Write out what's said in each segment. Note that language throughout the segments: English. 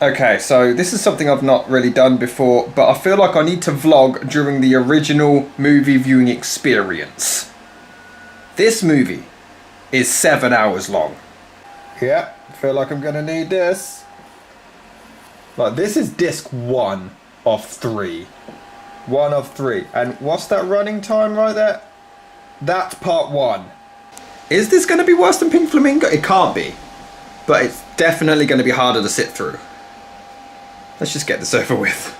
Okay, so this is something I've not really done before, but I feel like I need to vlog during the original movie viewing experience. This movie is 7 hours long. Yeah, I feel like I'm gonna need this. Like, this is disc 1 of 3. 1 of 3. And what's that running time right there? That's part 1. Is this gonna be worse than Pink Flamingo? It can't be. But it's definitely gonna be harder to sit through. Let's just get this over with.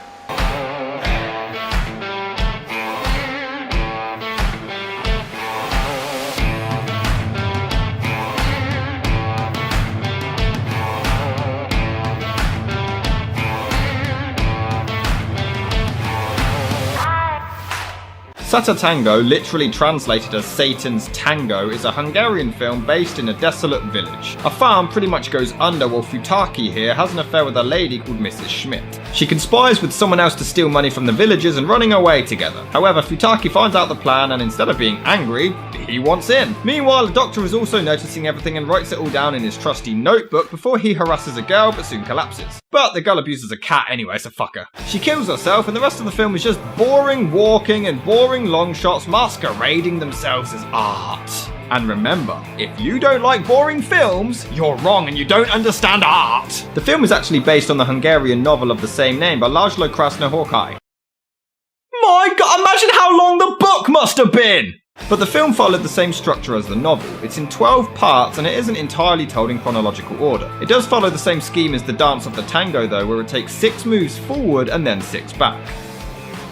Satantango, literally translated as Satan's Tango, is a Hungarian film based in a desolate village. A farm pretty much goes under while Futaki here has an affair with a lady called Mrs. Schmidt. She conspires with someone else to steal money from the villagers and running away together. However, Futaki finds out the plan and instead of being angry, he wants in. Meanwhile, the doctor is also noticing everything and writes it all down in his trusty notebook before he harasses a girl but soon collapses. But the girl abuses a cat anyway, so fuck her. She kills herself and the rest of the film is just boring walking and boring long shots masquerading themselves as art. And remember, if you don't like boring films, you're wrong and you don't understand art. The film is actually based on the Hungarian novel of the same name by László Krasznahorkai. My god, imagine how long the book must have been! But the film followed the same structure as the novel. It's in 12 parts and it isn't entirely told in chronological order. It does follow the same scheme as the Dance of the Tango though, where it takes 6 moves forward and then 6 back.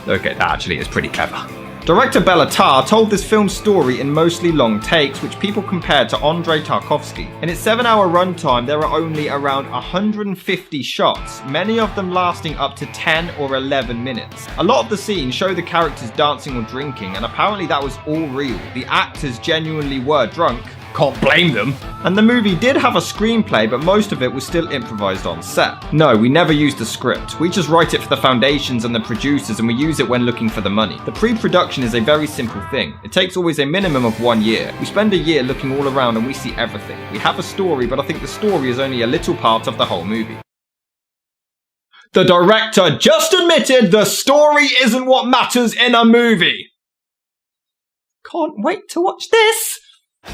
Okay, that actually is pretty clever. Director Béla Tarr told this film's story in mostly long takes, which people compared to Andrei Tarkovsky. In its 7-hour runtime, there are only around 150 shots, many of them lasting up to 10 or 11 minutes. A lot of the scenes show the characters dancing or drinking, and apparently that was all real. The actors genuinely were drunk. Can't blame them. And the movie did have a screenplay, but most of it was still improvised on set. No, we never used the script. We just write it for the foundations and the producers, and we use it when looking for the money. The pre-production is a very simple thing. It takes always a minimum of 1 year. We spend a year looking all around and we see everything. We have a story, but I think the story is only a little part of the whole movie. The director just admitted the story isn't what matters in a movie. Can't wait to watch this.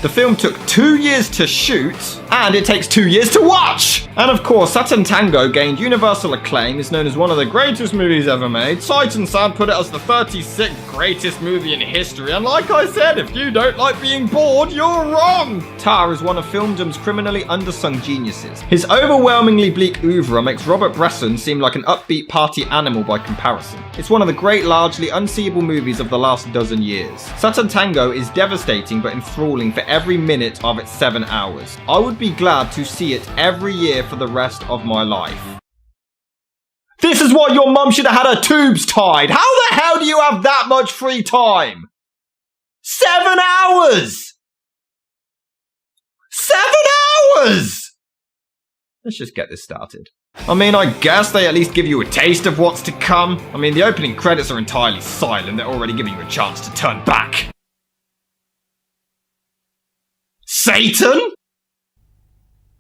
The film took 2 years to shoot, and it takes 2 years to watch! And of course, Satantango gained universal acclaim, is known as one of the greatest movies ever made. Sight and Sound put it as the 36th greatest movie in history, and like I said, if you don't like being bored, you're wrong! Tarr is one of filmdom's criminally undersung geniuses. His overwhelmingly bleak oeuvre makes Robert Bresson seem like an upbeat party animal by comparison. It's one of the great, largely unseeable movies of the last dozen years. Satantango is devastating but enthralling for every minute of its 7 hours. I would be glad to see it every year for the rest of my life. This is why your mum should have had her tubes tied! How the hell do you have that much free time? 7 hours! 7 hours! Let's just get this started. I mean, I guess they at least give you a taste of what's to come. I mean, the opening credits are entirely silent. They're already giving you a chance to turn back. Satan?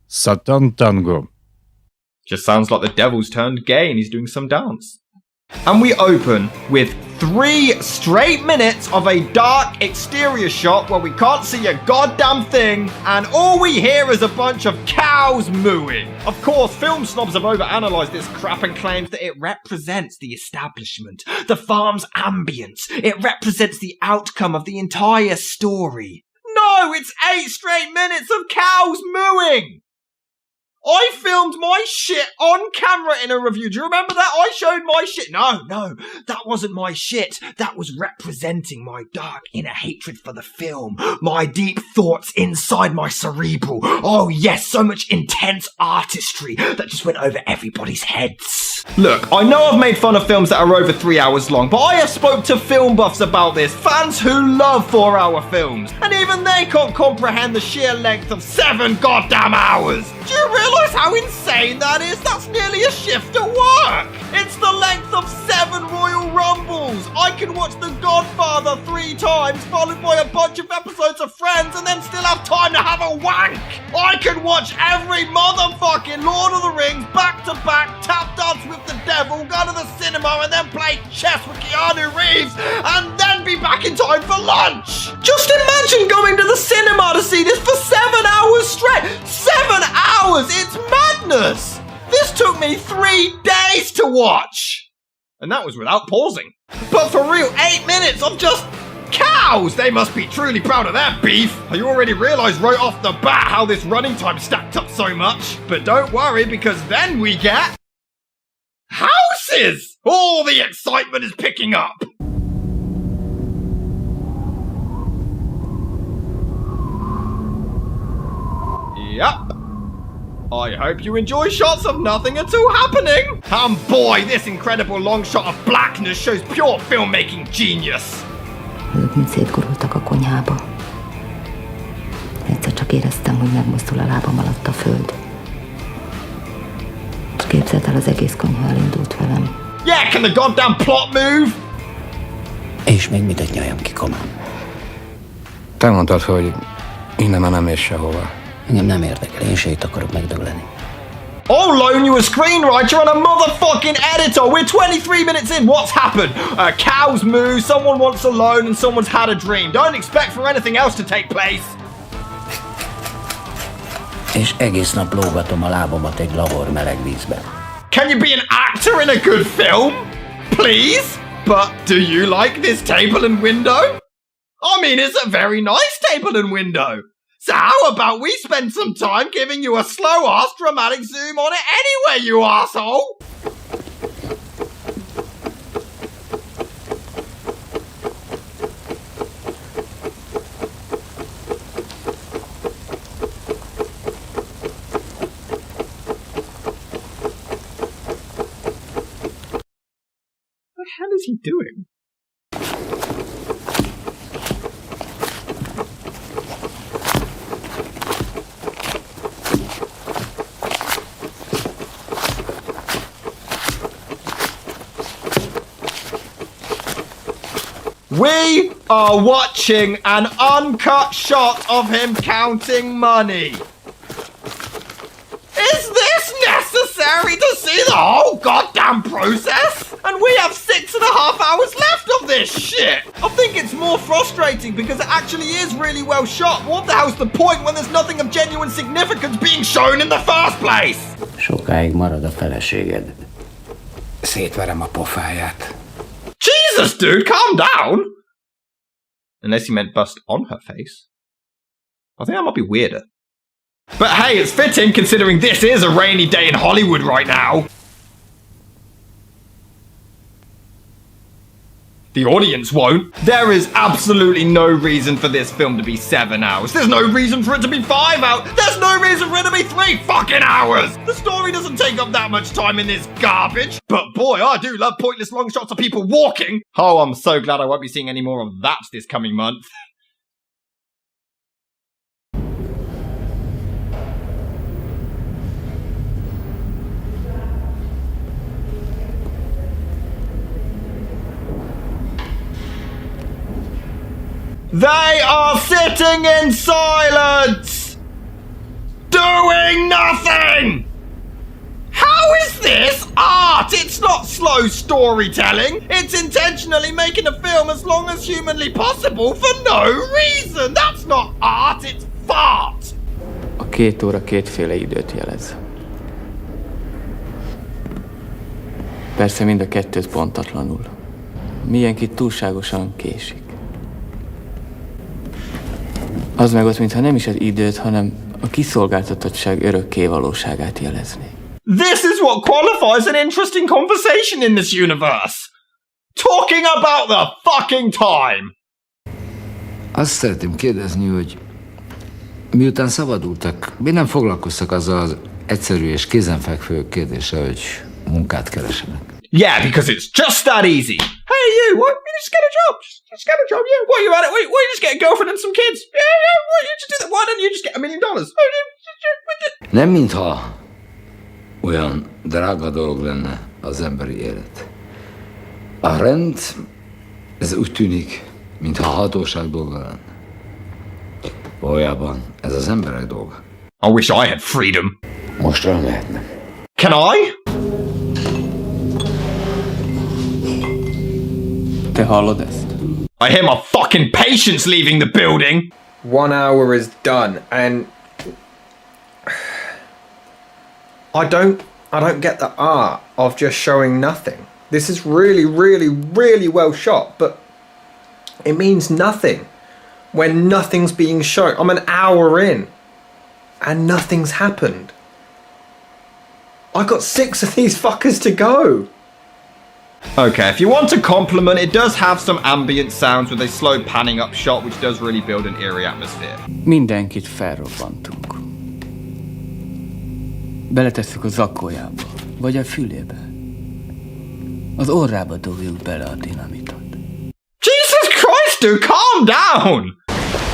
Satantango. Just sounds like the devil's turned gay and he's doing some dance. And we open with 3 straight minutes of a dark exterior shot where we can't see a goddamn thing, and all we hear is a bunch of cows mooing. Of course, film snobs have overanalyzed this crap and claims that it represents the establishment, the farm's ambience. It represents the outcome of the entire story. No, it's 8 straight minutes of cows mooing! I filmed my shit on camera in a review. Do you remember that? I showed my shit. No, that wasn't my shit. That was representing my dark inner hatred for the film. My deep thoughts inside my cerebral. Oh yes, so much intense artistry that just went over everybody's heads. Look, I know I've made fun of films that are over 3 hours long, but I have spoke to film buffs about this. Fans who love 4-hour films. And even they can't comprehend the sheer length of 7 goddamn hours. Do you realise how insane that is? That's nearly a shift at work. It's the length of 7 Royal Rumbles. I can watch The Godfather 3 times, followed by a bunch of episodes of Friends, and then still have time to have a wank. I can watch every motherfucking Lord of the Rings back to back cinema and then play chess with Keanu Reeves and then be back in time for lunch. Just imagine going to the cinema to see this for 7 hours straight. 7 hours, it's madness. This took me 3 days to watch. And that was without pausing. But for real, 8 minutes of just cows! They must be truly proud of their beef. I already realised right off the bat how this running time stacked up so much. But don't worry, because then we get houses! All the excitement is picking up. Yep. I hope you enjoy shots of nothing at all happening. And boy, this incredible long shot of blackness shows pure filmmaking genius. Ők mind szétgurultak a konyhába. Egyszer csak éreztem, hogy megmozdul a lábam alatt a föld. És képzeld el, az egész konyha elindult velem. Yeah, can the goddamn plot move? És még mit egy nyajam ki, komám. Te mondtad, hogy innen már nem ér sehova. Engem nem érdekel, én se itt akarok megdögleni. Oh, loan you a screenwriter and a motherfucking editor. We're 23 minutes in. What's happened? Cows moo, someone wants a loan, and someone's had a dream. Don't expect for anything else to take place. És egész nap lógatom a lábamat egy lavor meleg vízbe. Can you be an actor in a good film? Please? But do you like this table and window? I mean, it's a very nice table and window. So how about we spend some time giving you a slow-ass dramatic zoom on it anyway, you asshole? What the hell is he doing? We are watching an uncut shot of him counting money. Is this necessary to see the whole goddamn process? And we have 6.5 hours left of this shit. I think it's more frustrating because it actually is really well shot. What the hell's the point when there's nothing of genuine significance being shown in the first place? Sokáig marad a feleséged. Szétverem a pofáját. Jesus, dude, calm down. Unless he meant bust on her face. I think that might be weirder. But hey, it's fitting considering this is a rainy day in Hollywood right now. The audience won't. There is absolutely no reason for this film to be 7 hours. There's no reason for it to be 5 hours. There's no reason for it to be 3 fucking hours. The story doesn't take up that much time in this garbage. But boy, I do love pointless long shots of people walking. Oh, I'm so glad I won't be seeing any more of that this coming month. They are sitting in silence, doing nothing. How is this art? It's not slow storytelling. It's intentionally making a film as long as humanly possible for no reason. That's not art, it's fart. A 2 óra kétféle időt jelez. Persze mind a kettőt pontatlanul. Milyenki túlságosan késik. Az meg ott, mintha nem is az időt, hanem a kiszolgáltatottság örökké valóságát jelezné. This is what qualifies an interesting conversation in this universe. Talking about the fucking time. Azt szeretném kérdezni, hogy miután szabadultak, miért nem foglalkoztak azzal az egyszerű és kézenfekvő kérdéssel, hogy munkát keresenek? Yeah, because it's just that easy. Hey, you, what? You just get a job. Just get a job, yeah. What, you at it? What, you just get a girlfriend and some kids? Yeah, what, you just do that? Why don't you just get $1 million? Nem mintha olyan drága dolog lenne az emberi élet. A rend, ez úgy tűnik, mintha a hatóság dolga lenne. Valójában ez az emberek dolga. I wish I had freedom. Most olyan lehetne. Can I? Te hallod ezt? I hear my fucking patients leaving the building! 1 hour is done, and I don't get the art of just showing nothing. This is really, really, really well shot, but it means nothing when nothing's being shown. I'm an hour in and nothing's happened. I got 6 of these fuckers to go. Okay, if you want a compliment, it does have some ambient sounds with a slow panning up shot, which does really build an eerie atmosphere. Mindenkit felrobbantunk. Beletesszük a zakójába, vagy a fülébe. Az orrába dobjuk bele a dinamitot. Jesus Christ, dude, calm down!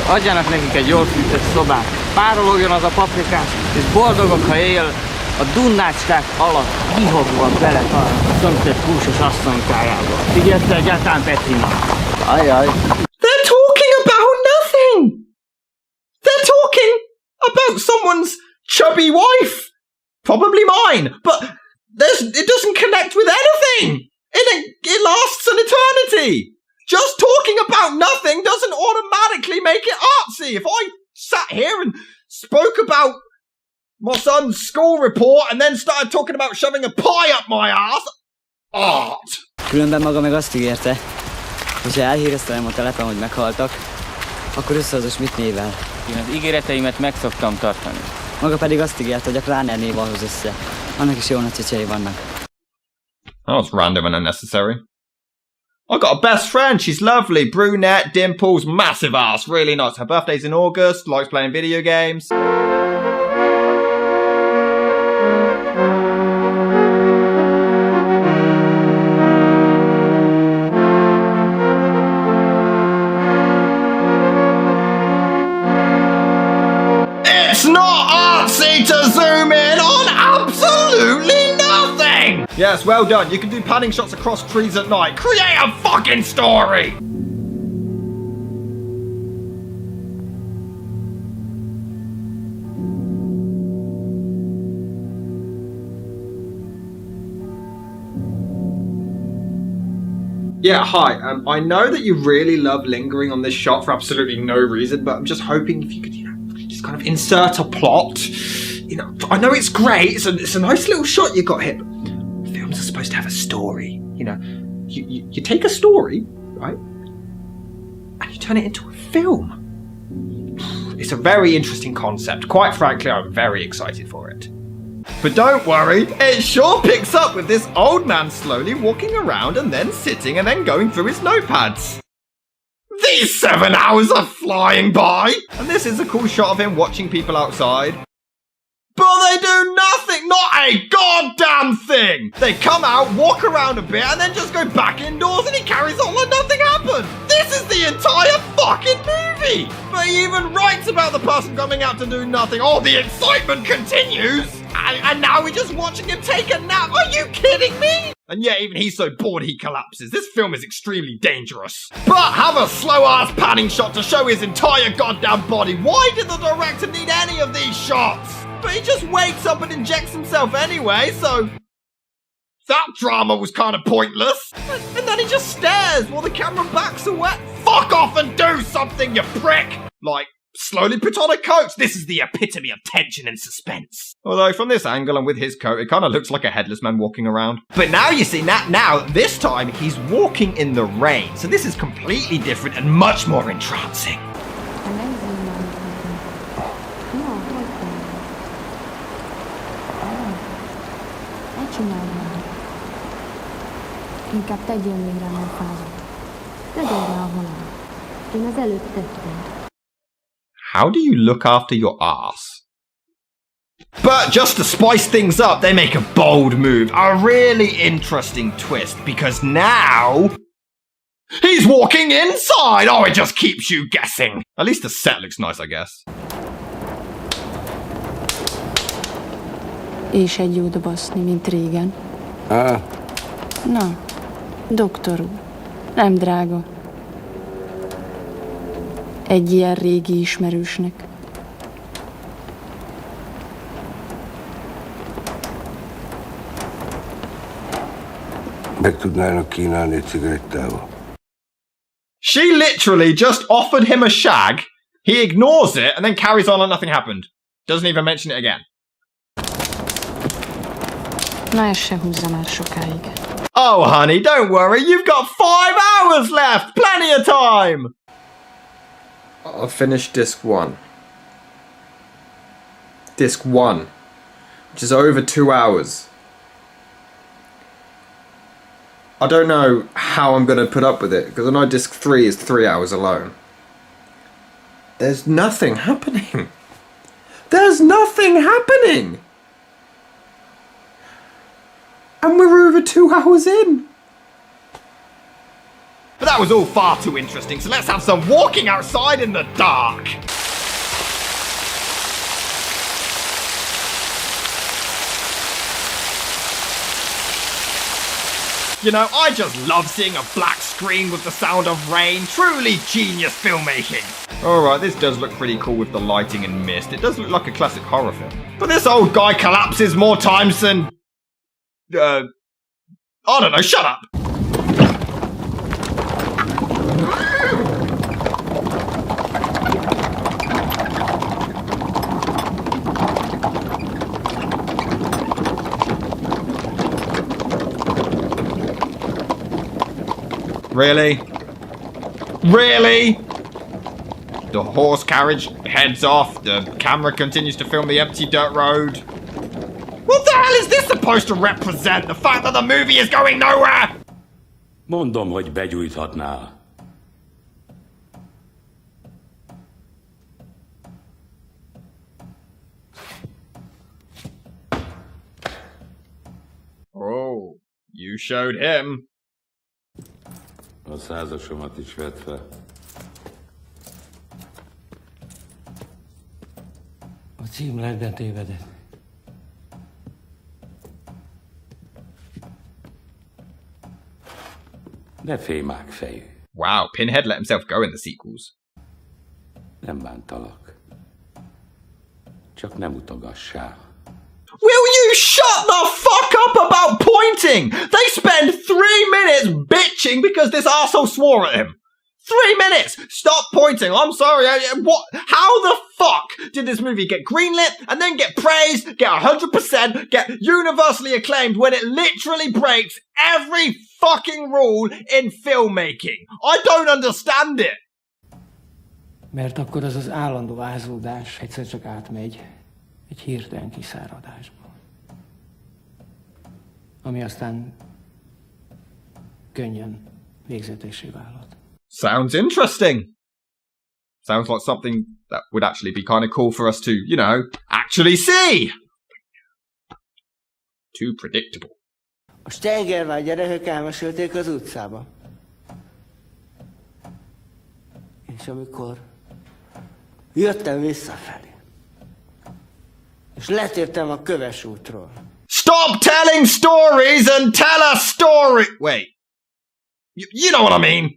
Adjanak nekik egy jól fűtött szobát, párologjon az a paprikás, és boldogok, ha él, a dunnácskák alatt vihogva beletal a szomszéd húsos asszonykájába. Figyelsz egyáltalán, Petrina? Ajaj. They're talking about nothing! They're talking about someone's chubby wife! Probably mine, but it doesn't connect with anything! It lasts an eternity! Just talking about nothing doesn't automatically make it artsy! If I sat here and spoke about my son's school report and then started talking about shoving a pie up my ass, art! Különben maga meg azt ígérte, hogyha elhíreztelem a telepen, hogy meghaltak, akkor összehoz a Schmidt névvel. Én az ígéreteimet meg szoktam tartani. Maga pedig azt ígért, hogy a Kláner név hoz össze. Annak is jó nagy csecsei vannak. That was random and unnecessary. I got a best friend, she's lovely, brunette, dimples, massive ass, really nice. Her birthday's in August, likes playing video games. It's not artsy to zoom in on absolutely nothing! Yes, well done. You can do panning shots across trees at night. Create a fucking story! Yeah, hi. I know that you really love lingering on this shot for absolutely no reason, but I'm just hoping if you could, just kind of insert a plot. I know it's great. It's a nice little shot you got here. But films are supposed to have a story. You take a story, right, and you turn it into a film. It's a very interesting concept. Quite frankly, I'm very excited for it. But don't worry, it sure picks up with this old man slowly walking around and then sitting and then going through his notepads. These 7 hours are flying by! And this is a cool shot of him watching people outside. But they do nothing! Not a goddamn thing! They come out, walk around a bit, and then just go back indoors and he carries on like nothing happened! This is the entire fucking movie! But he even writes about the person coming out to do nothing. Oh, the excitement continues! And now we're just watching him take a nap. Are you kidding me? And yeah, even he's so bored he collapses. This film is extremely dangerous. But have a slow-ass panning shot to show his entire goddamn body. Why did the director need any of these shots? But he just wakes up and injects himself anyway, so that drama was kind of pointless. And then he just stares while the camera backs away. Fuck off and do something, you prick! Like, slowly put on a coat. This is the epitome of tension and suspense. Although from this angle and with his coat, it kind of looks like a headless man walking around. But now you see, now this time he's walking in the rain. So this is completely different and much more entrancing. Inkább tegyél még rá, mert fázol. Legyen rá a halál. Én az előtt tettem. How do you look after your ass? But just to spice things up, they make a bold move. A really interesting twist, because now he's walking inside! Oh, it just keeps you guessing. At least the set looks nice, I guess. És egy jót baszni, mint régen. Na, doktor úr, nem drága. Egy ilyen régi ismerősnek. Meg tudnának kínálni egy cigarettával? She literally just offered him a shag, he ignores it, and then carries on like nothing happened. Doesn't even mention it again. Na, ez se húzza már sokáig. Oh, honey, don't worry. You've got 5 hours left. Plenty of time. I've finished disc 1. Disc 1, which is over 2 hours. I don't know how I'm going to put up with it, because I know disc 3 is 3 hours alone. There's nothing happening. There's nothing happening! And we're over 2 hours in. But that was all far too interesting, so let's have some walking outside in the dark. You know, I just love seeing a black screen with the sound of rain. Truly genius filmmaking. Alright, this does look pretty cool with the lighting and mist. It does look like a classic horror film. But this old guy collapses more times than... I don't know, shut up! Really? Really? The horse carriage heads off, the camera continues to film the empty dirt road. What the hell is this supposed to represent? The fact that the movie is going nowhere? Mondom, hogy begyújthatnál. Oh, you showed him. A százasomat is vedd fel. A címletben tévedett. De fémák fejű. Wow, Pinhead let himself go in the sequels. Nem bántalak. Csak nem utogassál. Will you shut the fuck up about pointing? They spend 3 minutes bitching because this arsehole swore at him. 3 minutes! Stop pointing. I'm sorry. What? How the fuck did this movie get greenlit and then get praised, get 100%, get universally acclaimed when it literally breaks every fucking rule in filmmaking? I don't understand it. Mert akkor az állandó ázódás egyszer csak átmegy egy hirtelen kiszáradásba. Ami aztán könnyen végzetessé válhat. Sounds interesting. Sounds like something that would actually be kind of cool for us to, you know, actually see. Too predictable. A Stengervár gyerekek elmesélték az utcába. És amikor jöttem visszafelé, és letértem a Köves útról. Stop telling stories and tell a story! Wait. You know what I mean.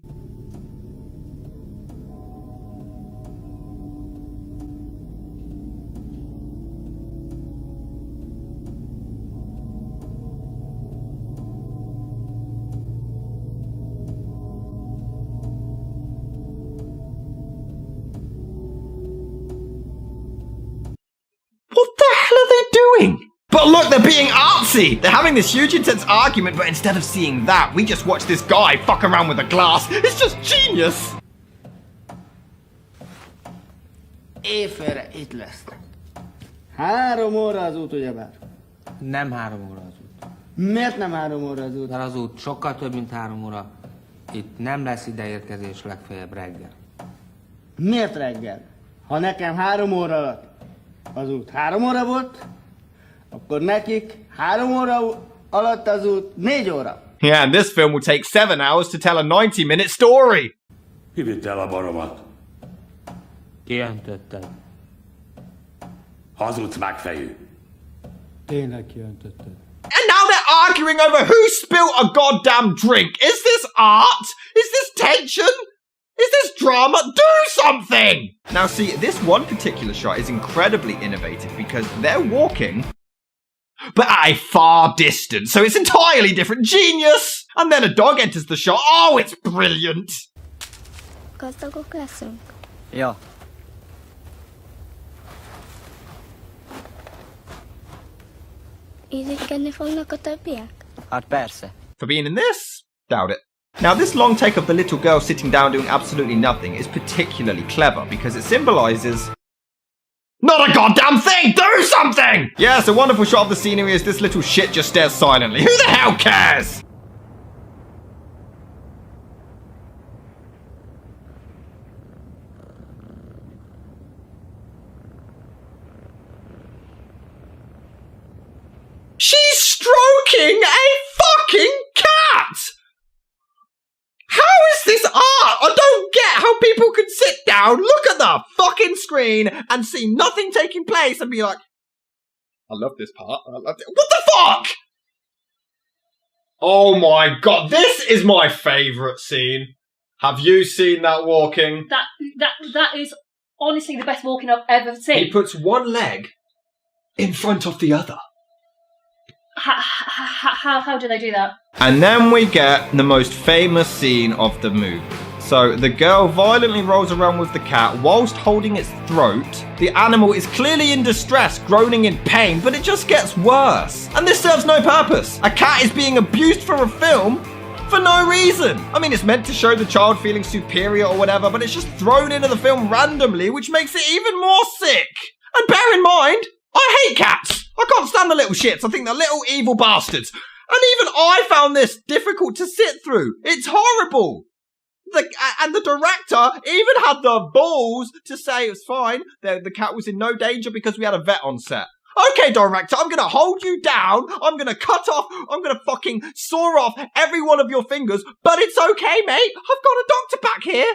What the hell are they doing? But look, they're being artsy! They're having this huge intense argument, but instead of seeing that, we just watch this guy fuck around with a glass. It's just genius! Éjfélre itt lesznek. 3 óra az út, ugyebár? Nem 3 óra az út. Miért nem 3 óra az út? Mert az út sokkal több, mint 3 óra. Itt nem lesz ideérkezés, legfeljebb reggel. Miért reggel? Ha nekem 3 óra alatt az út 3 óra volt, akkor nekik 3 óra alatt az út 4 óra. Yeah, and this film will take 7 hours to tell a 90-minute story. Kivitt el a baromat. Kiöntötted. Hazudsz megfejű. Tényleg kiöntötted. And now they're arguing over who spilt a goddamn drink. Is this art? Is this tension? Is this drama? Do something! Now see, this one particular shot is incredibly innovative because they're walking, but at a far distance, so it's entirely different. Genius! And then a dog enters the shot. Oh, it's brilliant! gazdagok leszünk? Ja. Irigykedni fognak a többiek? Hát persze. For being in this? Doubt it. Now, this long take of the little girl sitting down doing absolutely nothing is particularly clever because it symbolizes not a goddamn thing! Do something! Yes, a wonderful shot of the scenery as this little shit just stares silently. Who the hell cares? She's stroking a fucking cat! How is this art? I don't get how people can sit down, look at the fucking screen, and see nothing taking place and be like, I love this part. I love it. What the fuck? Oh my god, this is my favourite scene. Have you seen that walking? That is honestly the best walking I've ever seen. He puts one leg in front of the other. How do they do that? And then we get the most famous scene of the movie. So the girl violently rolls around with the cat whilst holding its throat. The animal is clearly in distress, groaning in pain, but it just gets worse. And this serves no purpose. A cat is being abused for a film for no reason. I mean, it's meant to show the child feeling superior or whatever, but it's just thrown into the film randomly, which makes it even more sick. And bear in mind, I hate cats. I can't stand the little shits. I think they're little evil bastards. And even I found this difficult to sit through. It's horrible. And the director even had the balls to say it was fine. The cat was in no danger because we had a vet on set. Okay, director, I'm going to hold you down. I'm going to cut off. I'm going to fucking saw off every one of your fingers. But it's okay, mate. I've got a doctor back here.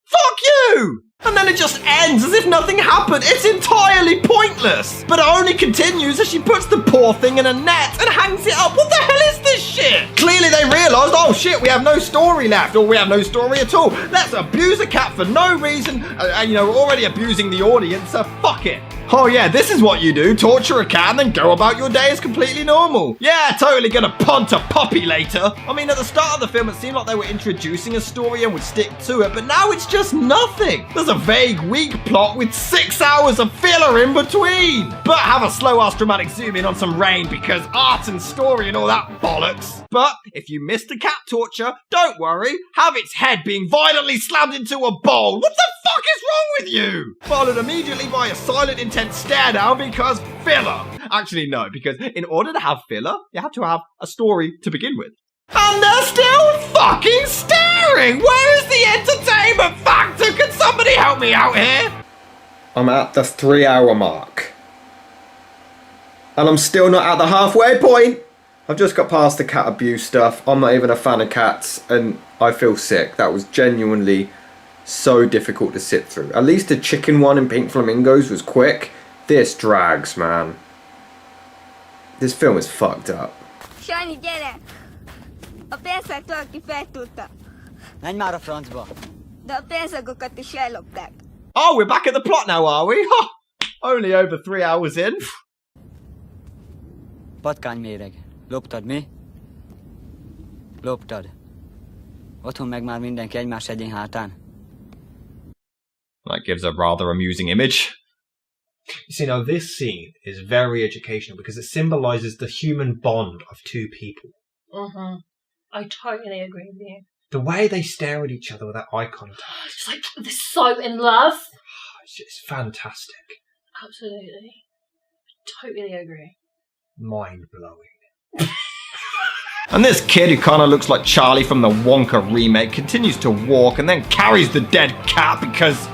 Fuck you! And then it just ends as if nothing happened. It's entirely pointless. But it only continues as she puts the poor thing in a net and hangs it up. What the hell is this shit? Clearly they realised, oh shit, we have no story left, or we have no story at all. Let's abuse a cat for no reason. And, you know, we're already abusing the audience, so fuck it. Oh yeah, this is what you do. Torture a cat and then go about your day as completely normal. Yeah, totally gonna punt a puppy later. I mean, at the start of the film, it seemed like they were introducing a story and would stick to it, but now it's just nothing. There's a vague, weak plot with 6 hours of filler in between. But have a slow-ass dramatic zoom in on some rain because art and story and all that bollocks. But if you missed the cat torture, don't worry. Have its head being violently slammed into a bowl. What the fuck is wrong with you? Followed immediately by a silent, intense stare down because filler. Actually, no, because in order to have filler, you have to have a story to begin with. And they're still fucking staring! Where is the entertainment factor? Can somebody help me out here? I'm at the 3 hour mark. And I'm still not at the halfway point. I've just got past the cat abuse stuff. I'm not even a fan of cats and I feel sick. That was genuinely so difficult to sit through. At least the chicken one in Pink Flamingos was quick. This drags, man. This film is fucked up. Sanyi, gyere! A pénztártól ki feltudta. Menj már a francba. De a pénzagokat is ellopták. Oh, we're back at the plot now, are we? Huh. Only over 3 hours in. Patkányméreg. Loptad, mi? Loptad. Otthon meg már mindenki egymás egyén hátán. That gives a rather amusing image. You see, now this scene is very educational because it symbolises the human bond of two people. Mm-hmm. I totally agree with you. The way they stare at each other with that eye contact. It's like they're so in love. It's fantastic. Absolutely. Totally agree. Mind-blowing. And this kid who kind of looks like Charlie from the Wonka remake continues to walk and then carries the dead cat because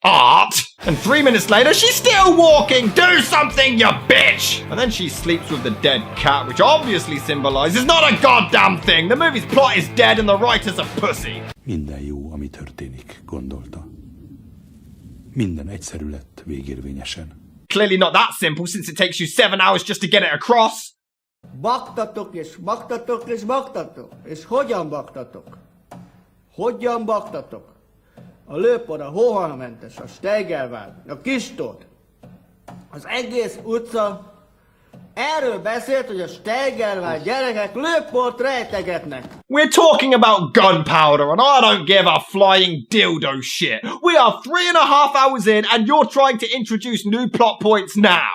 art. And 3 minutes later, she's still walking. Do something, you bitch! And then she sleeps with the dead cat, which obviously symbolizes not a goddamn thing. The movie's plot is dead and the writer's a pussy. Minden jó, ami történik, gondolta. Minden egyszerű lett végérvényesen. Clearly not that simple since it takes you 7 hours just to get it across. Baktatok és baktatok és baktatok. És hogyan baktatok? Hogyan baktatok? A lőpor, a hóhalmentes, a Steigervár, a Kistót. Az egész utca Erről beszélt, hogy a Steigervár gyerekek lőport rejtegetnek. We're talking about gunpowder and I don't give a flying dildo shit. We are 3.5 hours in and you're trying to introduce new plot points now.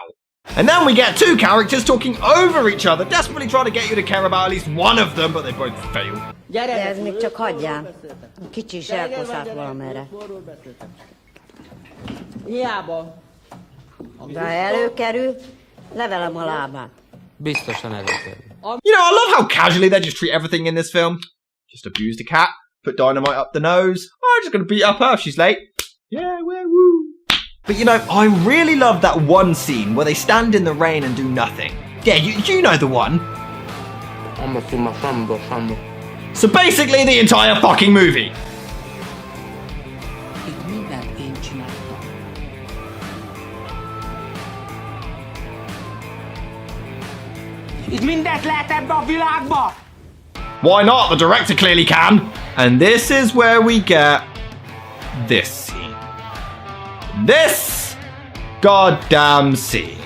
And then we get two characters talking over each other, desperately trying to get you to care about at least one of them, but they both fail. De ez még csak hagyján. Kicsi is elkoszált valamerre. Hiába. De ha előkerül, levelem a lábát. Biztosan előkerül. You know, I love how casually they just treat everything in this film. Just abused a cat, put dynamite up the nose. Oh, I'm just gonna beat up her if she's late. Yeah, woo. But you know, I really love that one scene where they stand in the rain and do nothing. Yeah, you know the one. So basically the entire fucking movie. Itt mindent lehet ebbe a világba! Why not? The director clearly can. And this is where we get this scene. This goddamn scene.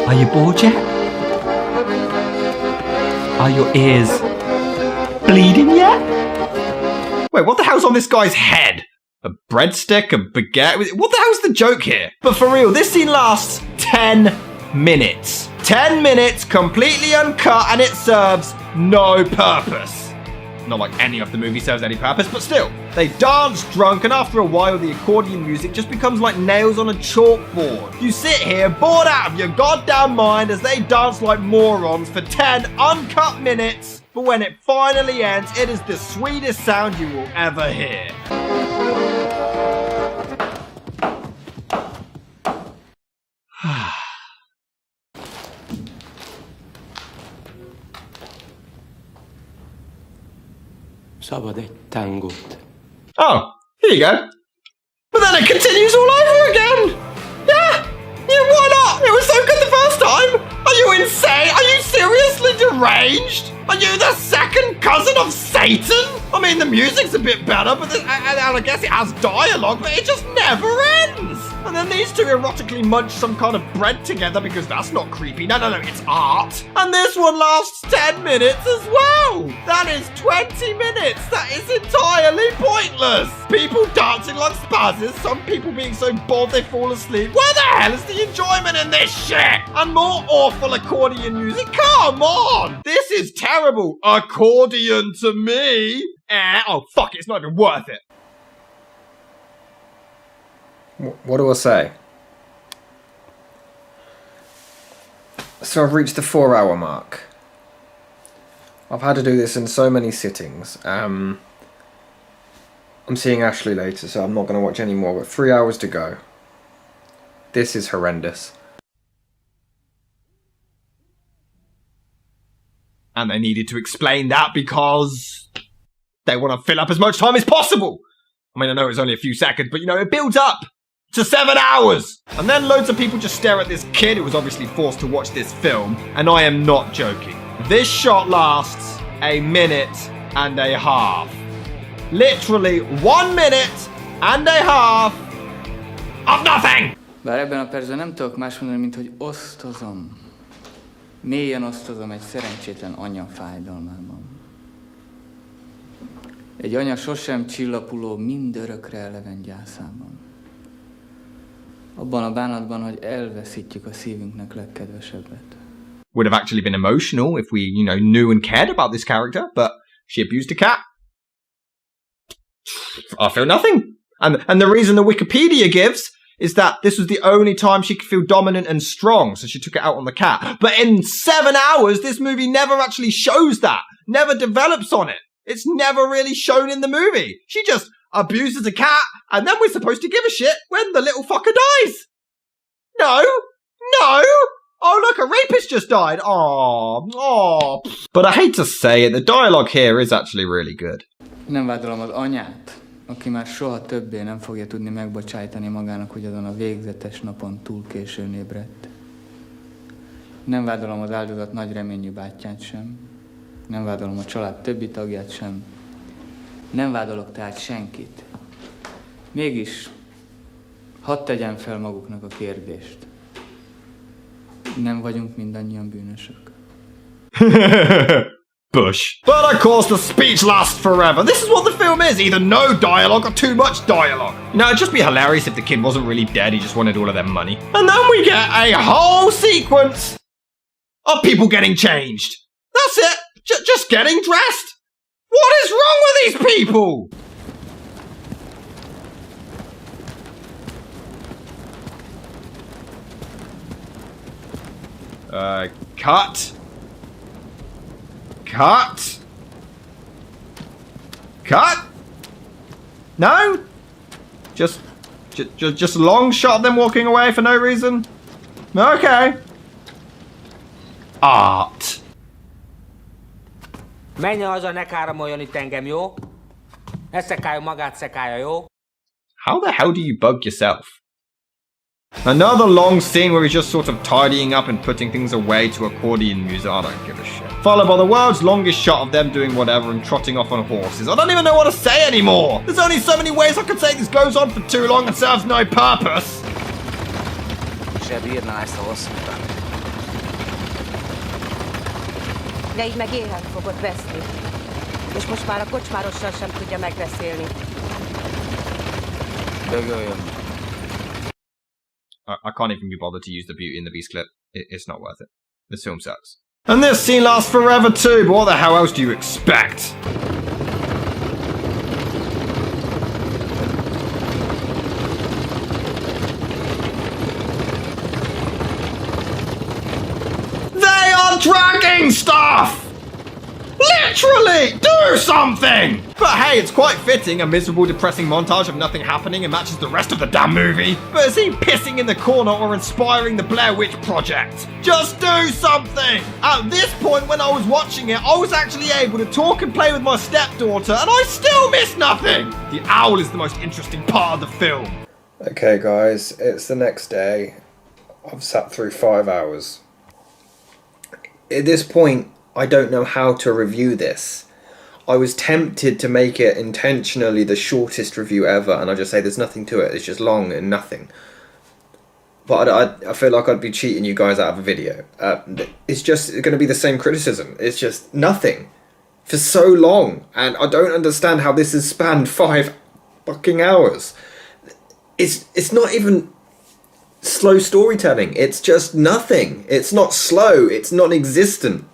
Are you bored yet? Are your ears bleeding yet? Wait, what the hell's on this guy's head? A breadstick? A baguette? What the hell's the joke here? But for real, this scene lasts 10 minutes. 10 minutes, completely uncut, and it serves no purpose. Not like any of the movie serves any purpose, but still. They dance drunk, and after a while the accordion music just becomes like nails on a chalkboard. You sit here bored out of your goddamn mind as they dance like morons for 10 uncut minutes, but when it finally ends, it is the sweetest sound you will ever hear. Szabad egy tangót. Oh, here you go. But then it continues all over again! Yeah, why not? It was so good the first time! Are you insane? Are you seriously deranged? Are you the second cousin of Satan? I mean, the music's a bit better, but and I guess it has dialogue, but it just never ends! And then these two erotically munch some kind of bread together because that's not creepy. No, it's art. And this one lasts 10 minutes as well. That is 20 minutes. That is entirely pointless. People dancing like spazzes, some people being so bored they fall asleep. Where the hell is the enjoyment in this shit? And more awful accordion music. Come on. This is terrible. Accordion to me. Oh, fuck it. It's not even worth it. What do I say? So I've reached the 4-hour mark. I've had to do this in so many sittings. I'm seeing Ashley later, so I'm not going to watch any more, but 3 hours to go. This is horrendous. And they needed to explain that because they want to fill up as much time as possible. I mean, I know it's only a few seconds, but you know, it builds up to 7 hours. And then loads of people just stare at this kid who was obviously forced to watch this film. And I am not joking. This shot lasts 1.5 minutes. Literally 1.5 minutes of nothing! Bár ebben a percben nem tudok más mondani, mint hogy osztozom. Mélyen osztozom egy szerencsétlen anya fájdalmában. Egy anya sosem csillapuló, mindörökre eleven gyászában. Abban a bánatban, hogy elveszítjük a szívünknek legkedvesebbet. Would have actually been emotional if we, you know, knew and cared about this character, but she abused a cat. I feel nothing. And the reason the Wikipedia gives is that this was the only time she could feel dominant and strong, so she took it out on the cat. But in 7 hours, this movie never actually shows that. Never develops on it. It's never really shown in the movie. She just abuses a cat, and then we're supposed to give a shit when the little fucker dies. No. Oh, look, a rapist just died. Oh. But I hate to say it, the dialogue here is actually really good. Nem vádolom az anyát, aki már soha többé nem fogja tudni megbocsájtani magának, hogy azon a végzetes napon túl későn ébredt. Nem vádolom az áldozat nagy reményű bátyját sem. Nem vádolom a család többi tagját sem. Nem vádolok tehát senkit. Mégis, hadd tegyen fel maguknak a kérdést. Nem vagyunk mindannyian bűnösök. Bush. But of course the speech lasts forever. This is what the film is. Either no dialogue or too much dialogue. You know, it'd just be hilarious if the kid wasn't really dead, he just wanted all of their money. And then we get a whole sequence of people getting changed. That's it. Just getting dressed. What is wrong with these people? Cut. No? Just a long shot of them walking away for no reason? Okay. Art. Menj haza, ne káromoljon itt engem, jó? Ne szekáljon magát, szekálja, jó? How the hell do you bug yourself? Another long scene where he's just sort of tidying up and putting things away to accordion music. I don't give a shit. Followed by the world's longest shot of them doing whatever and trotting off on horses. I don't even know what to say anymore. There's only so many ways I could say this goes on for too long and serves no purpose. Se bírná ezt a hosszú utat. De így meg éhen fogod veszni. És most már a kocsmárossal sem tudja megbeszélni. Dögöljön. I can't even be bothered to use the Beauty and the Beast clip. It's not worth it. This film sucks. And this scene lasts forever too, but what the hell else do you expect? They are dragging stuff! Literally! Do something! But hey, it's quite fitting, a miserable, depressing montage of nothing happening and matches the rest of the damn movie. But is he pissing in the corner or inspiring the Blair Witch Project? Just do something! At this point, when I was watching it, I was actually able to talk and play with my stepdaughter, and I still missed nothing! The owl is the most interesting part of the film. Okay guys, it's the next day. I've sat through 5 hours. At this point, I don't know how to review this. I was tempted to make it intentionally the shortest review ever, and I just say there's nothing to it, it's just long and nothing. But I feel like I'd be cheating you guys out of a video. It's just going to be the same criticism. It's just nothing. For so long, and I don't understand how this has spanned 5 fucking hours. It's not even slow storytelling, it's just nothing. It's not slow, it's non-existent.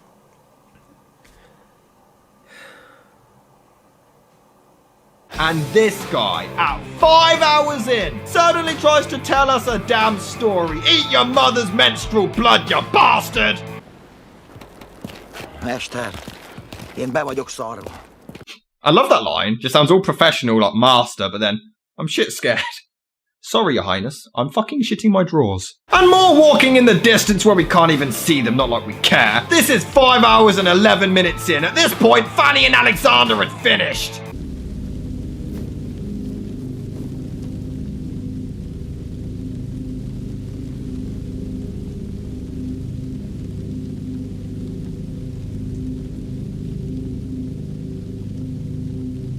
And this guy, at 5 hours in, suddenly tries to tell us a damn story. Eat your mother's menstrual blood, you bastard! Mester, én be vagyok szarva. I love that line. Just sounds all professional like master, but then I'm shit scared. Sorry, Your Highness, I'm fucking shitting my drawers. And more walking in the distance where we can't even see them, not like we care. This is 5 hours and 11 minutes in. At this point, Fanny and Alexander had finished.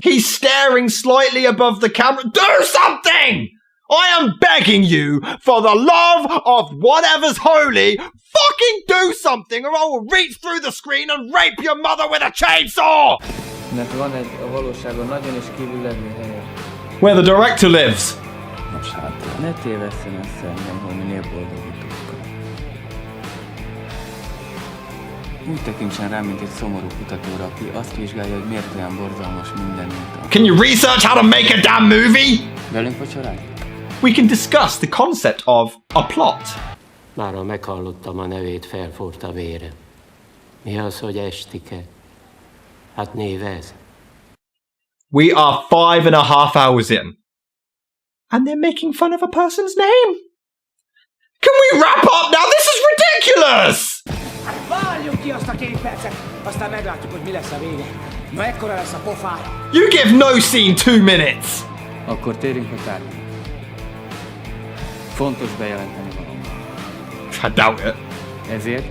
He's staring slightly above the camera. Do something! I am begging you, for the love of whatever's holy, fucking do something or I will reach through the screen and rape your mother with a chainsaw! Mert van egy a valóságon nagyon is kívül levő helye. Where the director lives. Nos hát, ne tévesszen össze engem, hogy minél boldogítókkal. Úgy tekintsen rám, mint egy szomorú kutatóra, aki azt vizsgálja, hogy miért olyan borzalmas minden, mint a... Can you research how to make a damn movie? Velünk vacsorázni? We can discuss the concept of a plot. Mára meghallottam a nevét, felforrt a vére. Mi az, hogy estike? Hát név ez. We are 5.5 hours in. And they're making fun of a person's name. Can we wrap up now? This is ridiculous! Várjuk ki azt a 2 percet, aztán meglátjuk, hogy mi lesz a vége. Ma ekkora lesz a pofája. You give no scene 2 minutes! Akkor térjünk a tárgyra. Fontos bejelenteni valamit. I doubt it. Ezért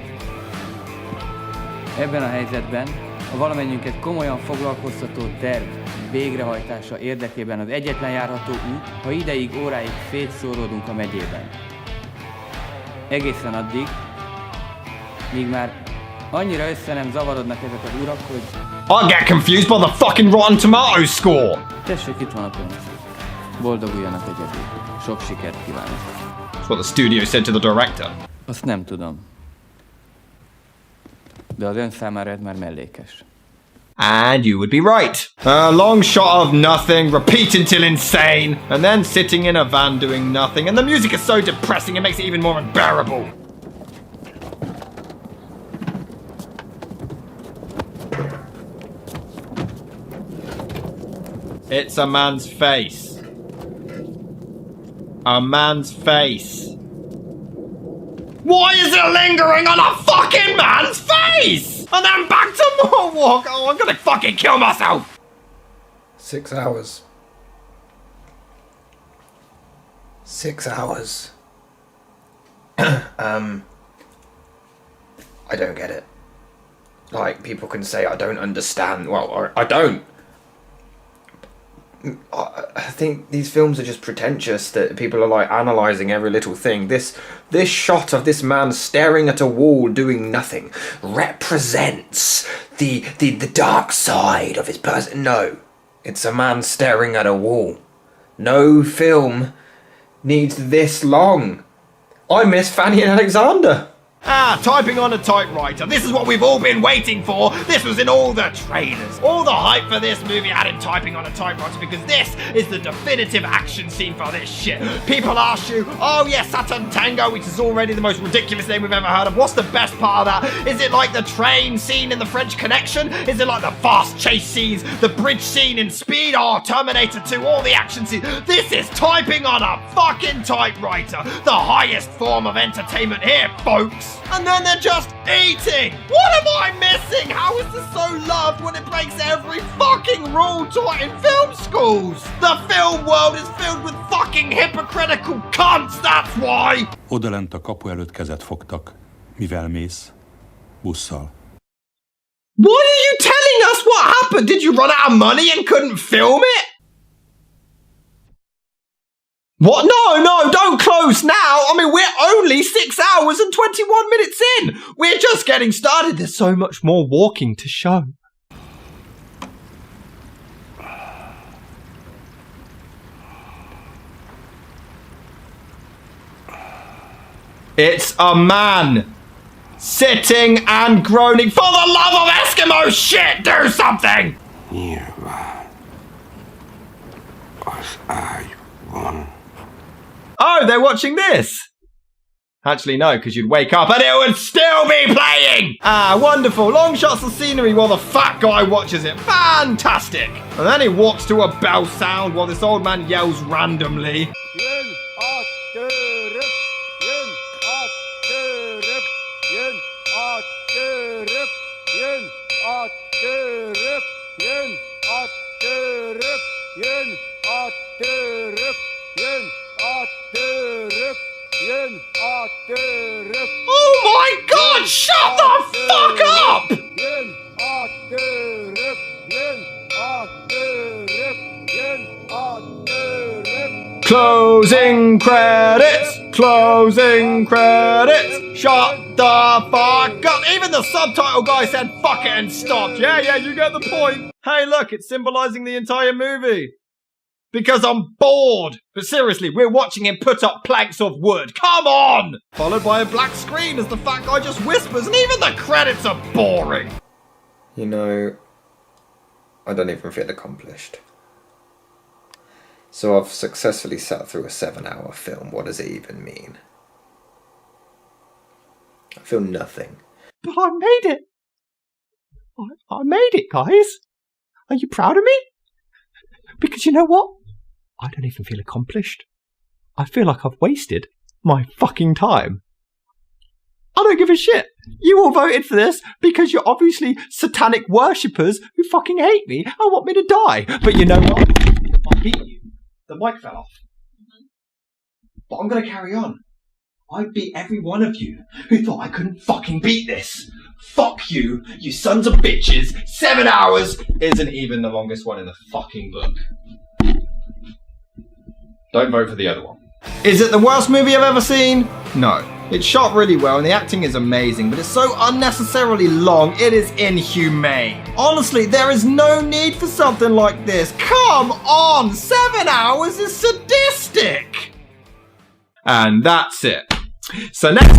ebben a helyzetben a valamennyünket komolyan foglalkoztató terv végrehajtása érdekében az egyetlen járható út, ha ideig, óráig szétszóródunk a megyében. Egészen addig, míg már annyira össze nem zavarodnak ezek az urak, hogy... I get confused by the fucking Rotten Tomatoes score! Tessék, itt van a pénz. Boldoguljanak egyedül. Sok sikert kívánok. That's what the studio said to the director. Azt nem tudom. De az ön számára ez már mellékes. And you would be right. A long shot of nothing, repeat until insane, and then sitting in a van doing nothing, and the music is so depressing it makes it even more unbearable. It's a man's face. A man's face. Why is it lingering on a fucking man's face? And then back to more walk. Oh, I'm gonna fucking kill myself. 6 hours. 6 hours. I don't get it. Like, people can say I don't understand. Well, I don't. I think these films are just pretentious, that people are like analysing every little thing. This shot of this man staring at a wall doing nothing represents the dark side of his person. No, it's a man staring at a wall. No film needs this long. I miss Fanny and Alexander. Ah, typing on a typewriter. This is what we've all been waiting for. This was in all the trailers. All the hype for this movie had him typing on a typewriter because this is the definitive action scene for this shit. People ask you, oh yes, Satantango, which is already the most ridiculous name we've ever heard of. What's the best part of that? Is it like the train scene in The French Connection? Is it like the fast chase scenes, the bridge scene in Speed? Oh, Terminator 2, all the action scenes. This is typing on a fucking typewriter. The highest form of entertainment here, folks. And then they're just eating! What am I missing? How is this so loved when it breaks every fucking rule taught in film schools? The film world is filled with fucking hypocritical cunts, that's why! Odalent a kapu előtt kezet fogtak. Mivel mész? Busszal. Why are you telling us what happened? Did you run out of money and couldn't film it? What? No, don't close now. I mean, we're only 6 hours and 21 minutes in. We're just getting started. There's so much more walking to show. It's a man sitting and groaning. For the love of Eskimo shit, do something! Nyilván az ágyban. Oh, they're watching this! Actually, no, because you'd wake up and it would still be playing! Ah, wonderful. Long shots of scenery while the fat guy watches it. Fantastic! And then he walks to a bell sound while this old man yells randomly. Oh my god, shut the fuck up! Closing credits! Closing credits! Shut the fuck up! Even the subtitle guy said fuck it and stopped. Yeah, you get the point. Hey look, it's symbolising the entire movie. Because I'm bored. But seriously, we're watching him put up planks of wood. Come on! Followed by a black screen as the fat guy just whispers, and even the credits are boring. You know, I don't even feel accomplished. So I've successfully sat through a 7-hour film. What does it even mean? I feel nothing. But I made it. I made it, guys. Are you proud of me? Because you know what? I don't even feel accomplished. I feel like I've wasted my fucking time. I don't give a shit. You all voted for this because you're obviously satanic worshippers who fucking hate me and want me to die. But you know what? I beat you. The mic fell off. But I'm going to carry on. I beat every one of you who thought I couldn't fucking beat this. Fuck you, you sons of bitches. 7 hours isn't even the longest one in the fucking book. Don't vote for the other one. Is it the worst movie I've ever seen? No. It's shot really well and the acting is amazing, but it's so unnecessarily long, it is inhumane. Honestly, there is no need for something like this. Come on, 7 hours is sadistic. And that's it. So next...